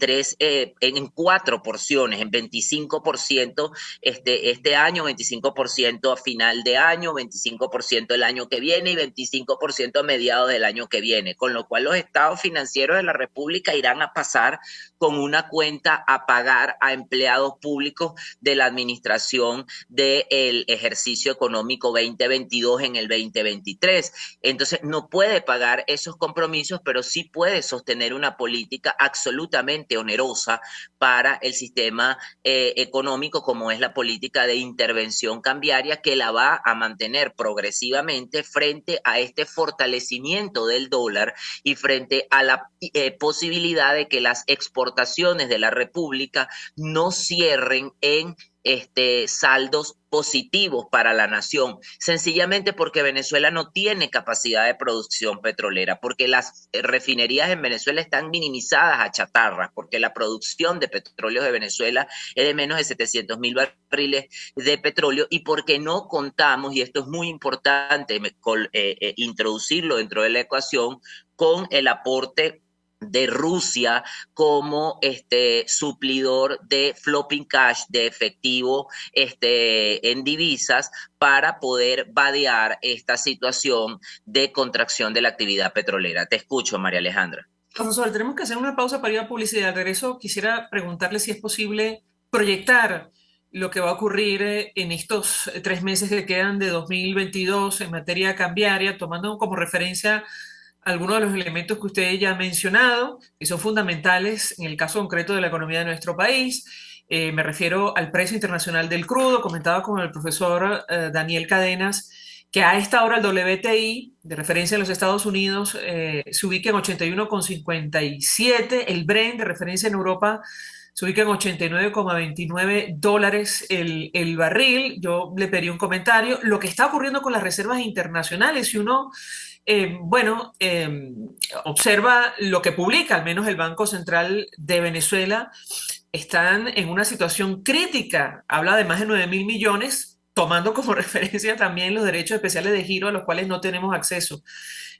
4 porciones, en 25% este año, 25% a final de año, 25% el año que viene y 25% a mediados del año que viene, con lo cual los estados financieros de la República irán a pasar con una cuenta a pagar a empleados públicos de la administración del ejercicio económico 2022 en el 2023. Entonces no puede pagar esos compromisos, pero sí puede sostener una política absolutamente onerosa para el sistema económico, como es la política de intervención cambiaria, que la va a mantener progresivamente frente a este fortalecimiento del dólar y frente a la posibilidad de que las exportaciones de la República no cierren en saldos positivos para la nación, sencillamente porque Venezuela no tiene capacidad de producción petrolera, porque las refinerías en Venezuela están minimizadas a chatarra, porque la producción de petróleo de Venezuela es de menos de 700,000 barriles de petróleo, y porque no contamos, y esto es muy importante introducirlo dentro de la ecuación, con el aporte de Rusia como suplidor de flopping cash, de efectivo en divisas, para poder vadear esta situación de contracción de la actividad petrolera. Te escucho, María Alejandra. Profesor, tenemos que hacer una pausa para ir a publicidad. Al regreso quisiera preguntarle si es posible proyectar lo que va a ocurrir en estos 3 meses que quedan de 2022 en materia cambiaria, tomando como referencia algunos de los elementos que usted ya ha mencionado, que son fundamentales en el caso concreto de la economía de nuestro país. Me refiero al precio internacional del crudo. Comentaba con el profesor Daniel Cadenas que a esta hora el WTI, de referencia en los Estados Unidos, se ubica en 81,57. El Brent, de referencia en Europa, se ubica en $89,29 el barril. Yo le pedí un comentario. Lo que está ocurriendo con las reservas internacionales, si uno observa lo que publica, al menos el Banco Central de Venezuela, están en una situación crítica. Habla de más de 9,000 millones, tomando como referencia también los derechos especiales de giro a los cuales no tenemos acceso.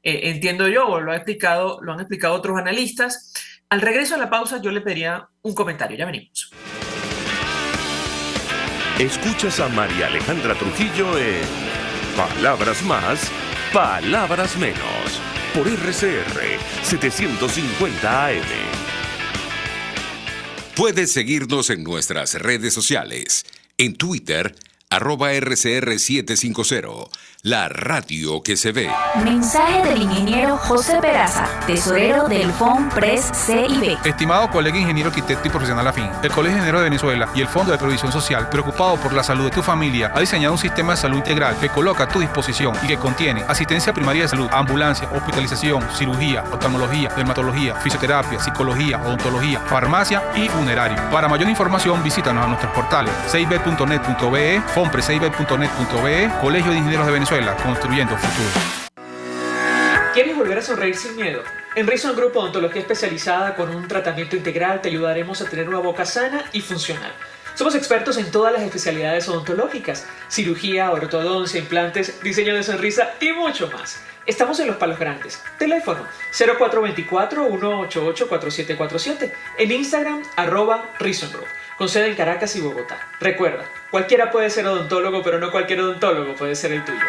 Entiendo yo, o lo han explicado otros analistas. Al regreso a la pausa, yo le pediría un comentario. Ya venimos. Escuchas a María Alejandra Trujillo en Palabras Más, Palabras Menos, por RCR 750 AM. Puedes seguirnos en nuestras redes sociales. En Twitter, @RCR750, la radio que se ve. Mensaje del ingeniero José Peraza, tesorero del FONPRES CIB. Estimado colega ingeniero arquitecto y profesional afín, el Colegio de Ingenieros de Venezuela y el Fondo de Previsión Social, preocupado por la salud de tu familia, ha diseñado un sistema de salud integral que coloca a tu disposición y que contiene asistencia primaria de salud, ambulancia, hospitalización, cirugía, oftalmología, dermatología, fisioterapia, psicología, odontología, farmacia y funerario. Para mayor información, visítanos a nuestros portales cib.net.be, fonprescib.net.be, Colegio de Ingenieros de Venezuela, construyendo futuro. ¿Quieres volver a sonreír sin miedo? En Reason Group Odontología Especializada, con un tratamiento integral, te ayudaremos a tener una boca sana y funcional. Somos expertos en todas las especialidades odontológicas: cirugía, ortodoncia, implantes, diseño de sonrisa y mucho más. Estamos en Los Palos Grandes. Teléfono 0424-188-4747. En Instagram, @Reason Group, con sede en Caracas y Bogotá. Recuerda, cualquiera puede ser odontólogo, pero no cualquier odontólogo puede ser el tuyo.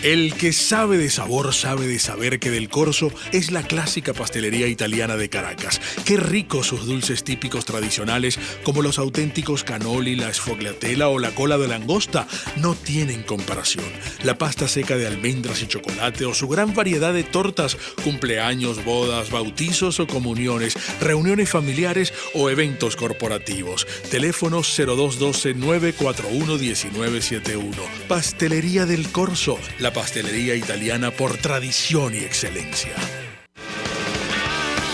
El que sabe de sabor sabe de saber que Del Corso es la clásica pastelería italiana de Caracas. Qué ricos sus dulces típicos tradicionales, como los auténticos cannoli, la sfogliatella o la cola de langosta, no tienen comparación. La pasta seca de almendras y chocolate, o su gran variedad de tortas, cumpleaños, bodas, bautizos o comuniones, reuniones familiares o eventos corporativos. Teléfono 0212-941-1971. Pastelería Del Corso, la pastelería italiana por tradición y excelencia.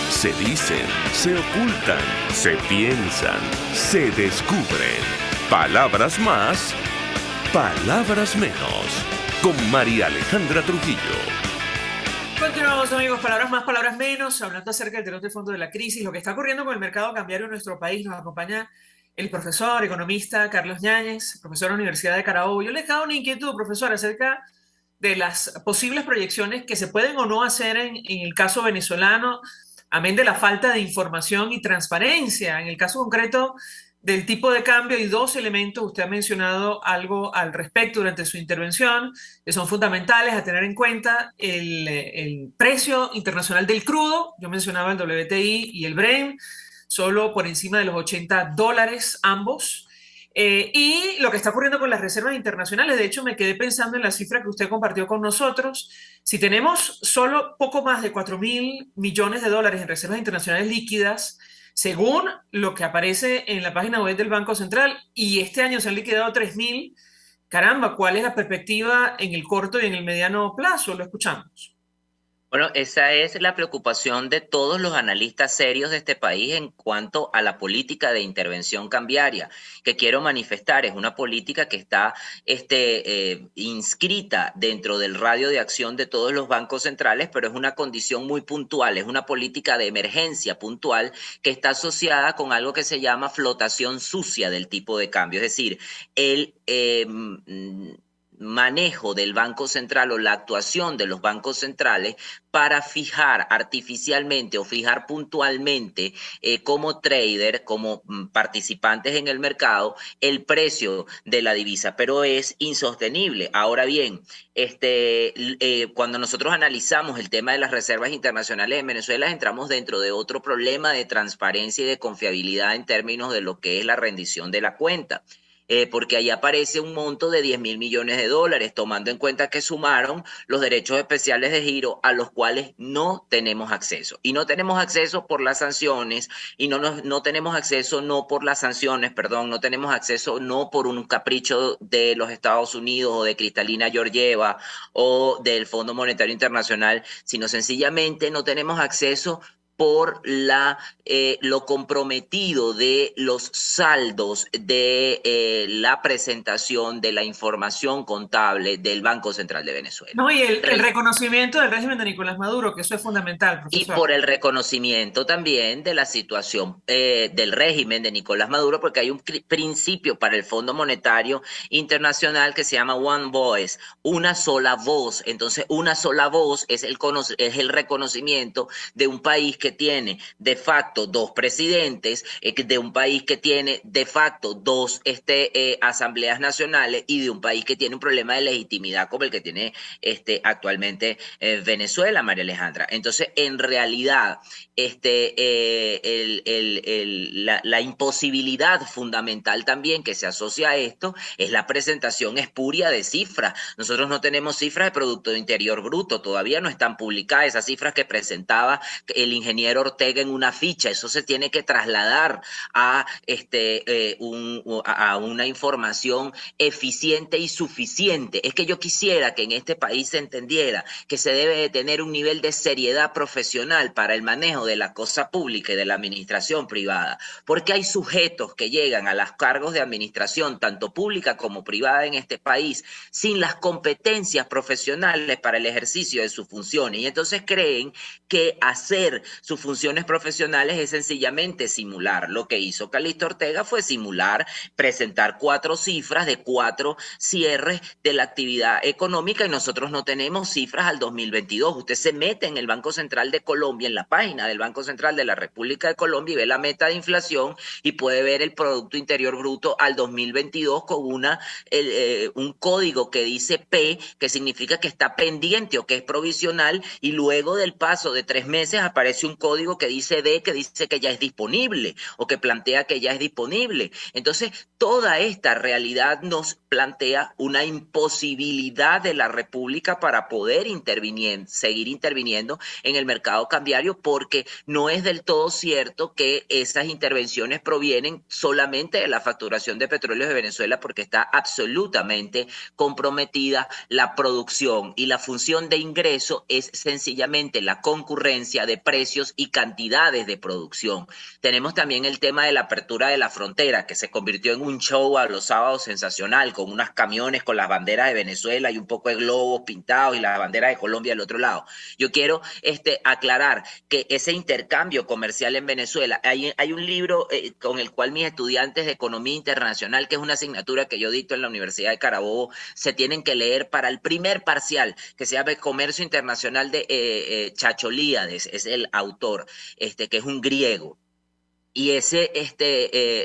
Se dicen, se ocultan, se piensan, se descubren. Palabras más, palabras menos. Con María Alejandra Trujillo. Continuamos, amigos. Palabras más, palabras menos. Hablando acerca del telón de fondo de la crisis, lo que está ocurriendo con el mercado cambiario en nuestro país. Nos acompaña el profesor, economista Carlos Ñáñez, profesor de la Universidad de Carabobo. Yo le he dejado una inquietud, profesor, acerca de las posibles proyecciones que se pueden o no hacer en el caso venezolano, amén de la falta de información y transparencia. En el caso concreto del tipo de cambio, hay dos elementos, usted ha mencionado algo al respecto durante su intervención, que son fundamentales a tener en cuenta: el precio internacional del crudo, yo mencionaba el WTI y el Brent, solo por encima de los $80 ambos. Y lo que está ocurriendo con las reservas internacionales. De hecho, me quedé pensando en la cifra que usted compartió con nosotros. Si tenemos solo poco más de 4.000 millones de dólares en reservas internacionales líquidas, según lo que aparece en la página web del Banco Central, y este año se han liquidado 3.000, caramba, ¿cuál es la perspectiva en el corto y en el mediano plazo? Lo escuchamos. Bueno, esa es la preocupación de todos los analistas serios de este país en cuanto a la política de intervención cambiaria, que quiero manifestar. Es una política que está inscrita dentro del radio de acción de todos los bancos centrales, pero es una condición muy puntual, es una política de emergencia puntual que está asociada con algo que se llama flotación sucia del tipo de cambio, es decir, el manejo del Banco Central o la actuación de los bancos centrales para fijar artificialmente o fijar puntualmente como trader, como participantes en el mercado, el precio de la divisa, pero es insostenible. Ahora bien, cuando nosotros analizamos el tema de las reservas internacionales en Venezuela, entramos dentro de otro problema de transparencia y de confiabilidad en términos de lo que es la rendición de la cuenta. Porque ahí aparece un monto de 10.000 millones de dólares, tomando en cuenta que sumaron los derechos especiales de giro a los cuales no tenemos acceso. Y no tenemos acceso por las sanciones, y no tenemos acceso no por las sanciones, perdón, no tenemos acceso no por un capricho de los Estados Unidos o de Kristalina Georgieva o del Fondo Monetario Internacional, sino sencillamente no tenemos acceso por lo comprometido de los saldos de la presentación de la información contable del Banco Central de Venezuela. No, y el reconocimiento del régimen de Nicolás Maduro, que eso es fundamental, profesor. Y por el reconocimiento también de la situación del régimen de Nicolás Maduro, porque hay un principio para el Fondo Monetario Internacional que se llama One Voice, una sola voz. Entonces, una sola voz es el reconocimiento de un país que tiene de facto dos presidentes, de un país que tiene de facto dos asambleas nacionales y de un país que tiene un problema de legitimidad como el que tiene actualmente Venezuela, María Alejandra. Entonces, en realidad, la imposibilidad fundamental también que se asocia a esto es la presentación espuria de cifras. Nosotros no tenemos cifras de Producto Interior Bruto, todavía no están publicadas esas cifras que presentaba el ingeniero Ortega en una ficha. Eso se tiene que trasladar a una información eficiente y suficiente. Es que yo quisiera que en este país se entendiera que se debe de tener un nivel de seriedad profesional para el manejo de la cosa pública y de la administración privada, porque hay sujetos que llegan a los cargos de administración, tanto pública como privada en este país, sin las competencias profesionales para el ejercicio de sus funciones, y entonces creen que hacer sus funciones profesionales es sencillamente simular. Lo que hizo Calixto Ortega fue simular, presentar 4 cifras de 4 cierres de la actividad económica, y nosotros no tenemos cifras al 2022. Usted se mete en el Banco Central de Colombia, en la página del Banco Central de la República de Colombia, y ve la meta de inflación y puede ver el Producto Interior Bruto al 2022 con un código que dice P, que significa que está pendiente o que es provisional, y luego del paso de 3 meses aparece un código que dice D, que dice que ya es disponible o que plantea que ya es disponible. Entonces, toda esta realidad nos plantea una imposibilidad de la República para poder seguir interviniendo en el mercado cambiario, porque no es del todo cierto que esas intervenciones provienen solamente de la facturación de petróleos de Venezuela, porque está absolutamente comprometida la producción, y la función de ingreso es sencillamente la concurrencia de precios precios y cantidades de producción. Tenemos también el tema de la apertura de la frontera, que se convirtió en un show a los sábados sensacional, con unos camiones con las banderas de Venezuela y un poco de globos pintados y las banderas de Colombia al otro lado. Yo quiero aclarar que ese intercambio comercial en Venezuela, hay un libro con el cual mis estudiantes de Economía Internacional, que es una asignatura que yo dicto en la Universidad de Carabobo, se tienen que leer para el primer parcial, que se llama Comercio Internacional de Chacholíades, es el autor, que es un griego. Y ese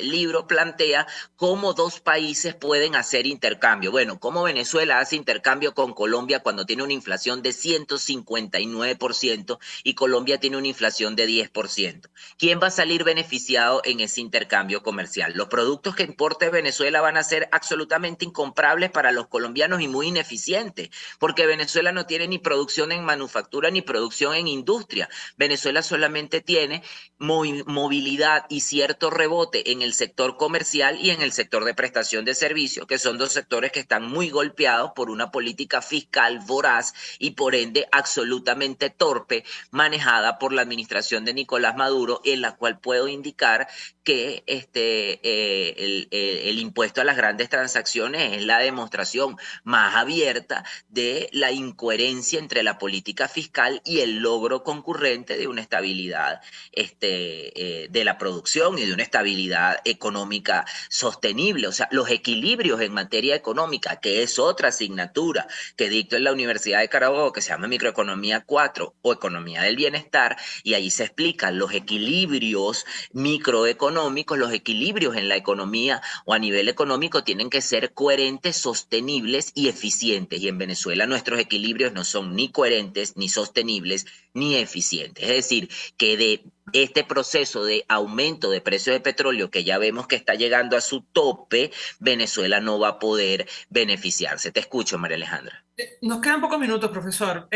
libro plantea cómo dos países pueden hacer intercambio. Bueno, cómo Venezuela hace intercambio con Colombia cuando tiene una inflación de 159% y Colombia tiene una inflación de 10%. ¿Quién va a salir beneficiado en ese intercambio comercial? Los productos que importe Venezuela van a ser absolutamente incomprables para los colombianos y muy ineficientes, porque Venezuela no tiene ni producción en manufactura ni producción en industria. Venezuela solamente tiene movilidad y cierto rebote en el sector comercial y en el sector de prestación de servicios, que son dos sectores que están muy golpeados por una política fiscal voraz y por ende absolutamente torpe, manejada por la administración de Nicolás Maduro, en la cual puedo indicar que el impuesto a las grandes transacciones es la demostración más abierta de la incoherencia entre la política fiscal y el logro concurrente de una estabilidad de la producción y de una estabilidad económica sostenible. O sea, los equilibrios en materia económica, que es otra asignatura que dicto en la Universidad de Carabobo, que se llama Microeconomía 4 o Economía del Bienestar, y ahí se explican los equilibrios microeconómicos, los equilibrios en la economía o a nivel económico tienen que ser coherentes, sostenibles y eficientes. Y en Venezuela nuestros equilibrios no son ni coherentes, ni sostenibles, ni eficientes. Es decir, que de este proceso de aumento de precios de petróleo, que ya vemos que está llegando a su tope, Venezuela no va a poder beneficiarse. Te escucho, María Alejandra. Nos quedan pocos minutos, profesor.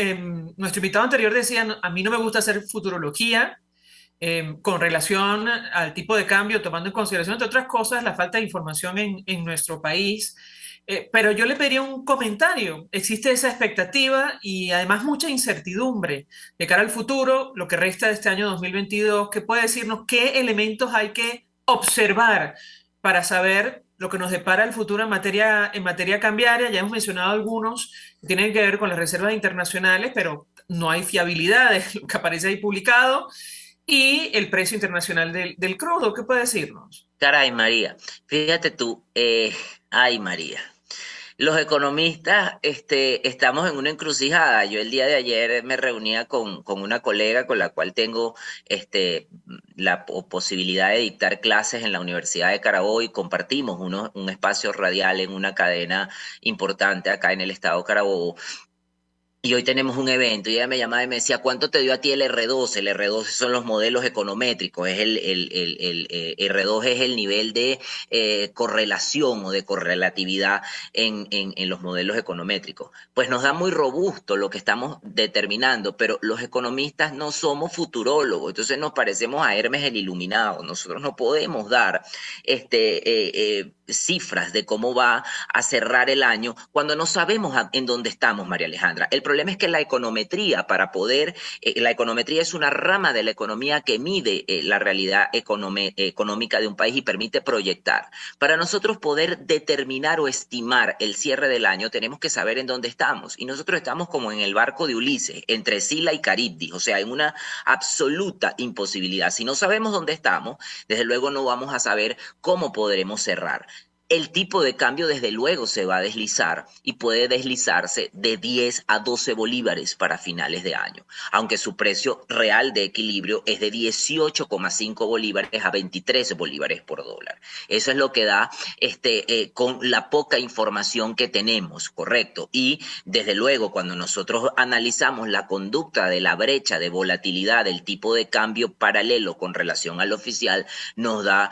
Nuestro invitado anterior decía, a mí no me gusta hacer futurología con relación al tipo de cambio, tomando en consideración, entre otras cosas, la falta de información en nuestro país. Pero yo le pediría un comentario. Existe esa expectativa y además mucha incertidumbre de cara al futuro, lo que resta de este año 2022. ¿Qué puede decirnos qué elementos hay que observar para saber lo que nos depara el futuro en materia cambiaria? Ya hemos mencionado algunos que tienen que ver con las reservas internacionales, pero no hay fiabilidad de lo que aparece ahí publicado. Y el precio internacional del crudo. ¿Qué puede decirnos? Caray, María, fíjate tú, ay, María. Los economistas estamos en una encrucijada. Yo el día de ayer me reunía con una colega con la cual tengo la posibilidad de dictar clases en la Universidad de Carabobo y compartimos un espacio radial en una cadena importante acá en el estado de Carabobo. Y hoy tenemos un evento y ella me llamaba y me decía, ¿cuánto te dio a ti el R12? El R12 son los modelos econométricos, es el R2 es el nivel de correlación o de correlatividad en los modelos econométricos. Pues nos da muy robusto lo que estamos determinando, pero los economistas no somos futurólogos, entonces nos parecemos a Hermes el Iluminado. Nosotros no podemos dar cifras de cómo va a cerrar el año cuando no sabemos en dónde estamos, María Alejandra. El problema es que la econometría, la econometría es una rama de la economía que mide la realidad económica de un país y permite proyectar. Para nosotros poder determinar o estimar el cierre del año, tenemos que saber en dónde estamos. Y nosotros estamos como en el barco de Ulises, entre Sila y Caribdis, o sea, en una absoluta imposibilidad. Si no sabemos dónde estamos, desde luego no vamos a saber cómo podremos cerrar. El tipo de cambio desde luego se va a deslizar y puede deslizarse de 10 a 12 bolívares para finales de año, aunque su precio real de equilibrio es de 18,5 bolívares a 23 bolívares por dólar. Eso es lo que da con la poca información que tenemos, correcto. Y desde luego cuando nosotros analizamos la conducta de la brecha de volatilidad del tipo de cambio paralelo con relación al oficial, nos da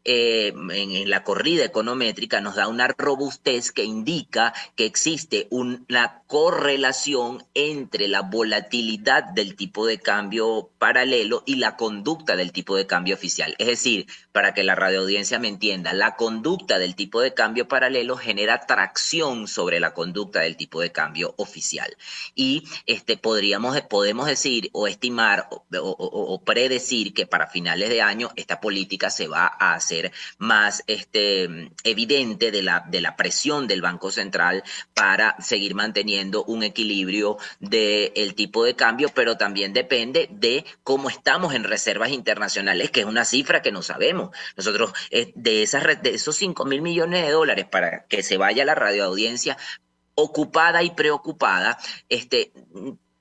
en la corrida econométrica nos da una robustez que indica que existe una correlación entre la volatilidad del tipo de cambio paralelo y la conducta del tipo de cambio oficial. Es decir, para que la radioaudiencia me entienda, la conducta del tipo de cambio paralelo genera tracción sobre la conducta del tipo de cambio oficial. Y podemos decir o estimar o predecir que para finales de año esta política se va a hacer más evidente de la presión del Banco Central para seguir manteniendo un equilibrio del tipo de cambio, pero también depende de cómo estamos en reservas internacionales, que es una cifra que no sabemos. Nosotros, de esos 5.000 millones de dólares para que se vaya la radioaudiencia ocupada y preocupada,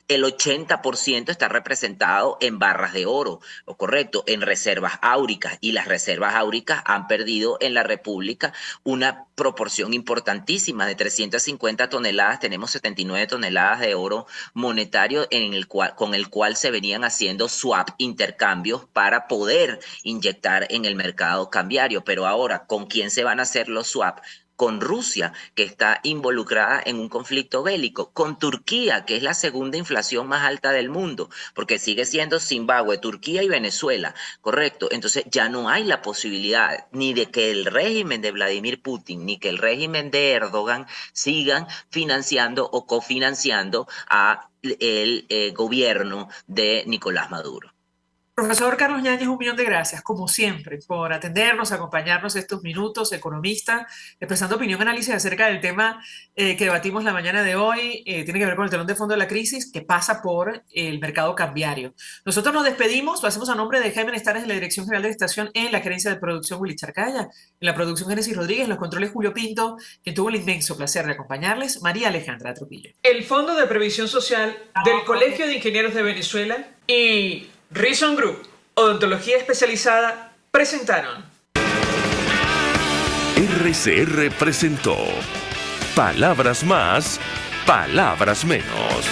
el 80% está representado en barras de oro, ¿o correcto? En reservas áuricas, y las reservas áuricas han perdido en la República una proporción importantísima. De 350 toneladas, tenemos 79 toneladas de oro monetario con el cual se venían haciendo swap, intercambios, para poder inyectar en el mercado cambiario. Pero ahora, ¿con quién se van a hacer los swap? Con Rusia, que está involucrada en un conflicto bélico, con Turquía, que es la segunda inflación más alta del mundo, porque sigue siendo Zimbabue, Turquía y Venezuela, ¿correcto? Entonces ya no hay la posibilidad ni de que el régimen de Vladimir Putin ni que el régimen de Erdogan sigan financiando o cofinanciando a el gobierno de Nicolás Maduro. Profesor Carlos Yáñez, 1.000.000 de gracias, como siempre, por atendernos, acompañarnos estos minutos, economista, expresando opinión, análisis acerca del tema que debatimos la mañana de hoy. Tiene que ver con el telón de fondo de la crisis que pasa por el mercado cambiario. Nosotros nos despedimos, lo hacemos a nombre de Jaime Nestares en la Dirección General de Estación, en la gerencia de producción Willy Charcaya, en la producción Génesis Rodríguez, en los controles Julio Pinto, quien tuvo el inmenso placer de acompañarles, María Alejandra Trujillo. El Fondo de Previsión Social del Colegio de Ingenieros de Venezuela y Reason Group, odontología especializada, presentaron. RCR presentó Palabras Más, Palabras Menos.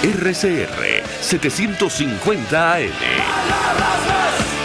RCR 750 AM. Palabras más.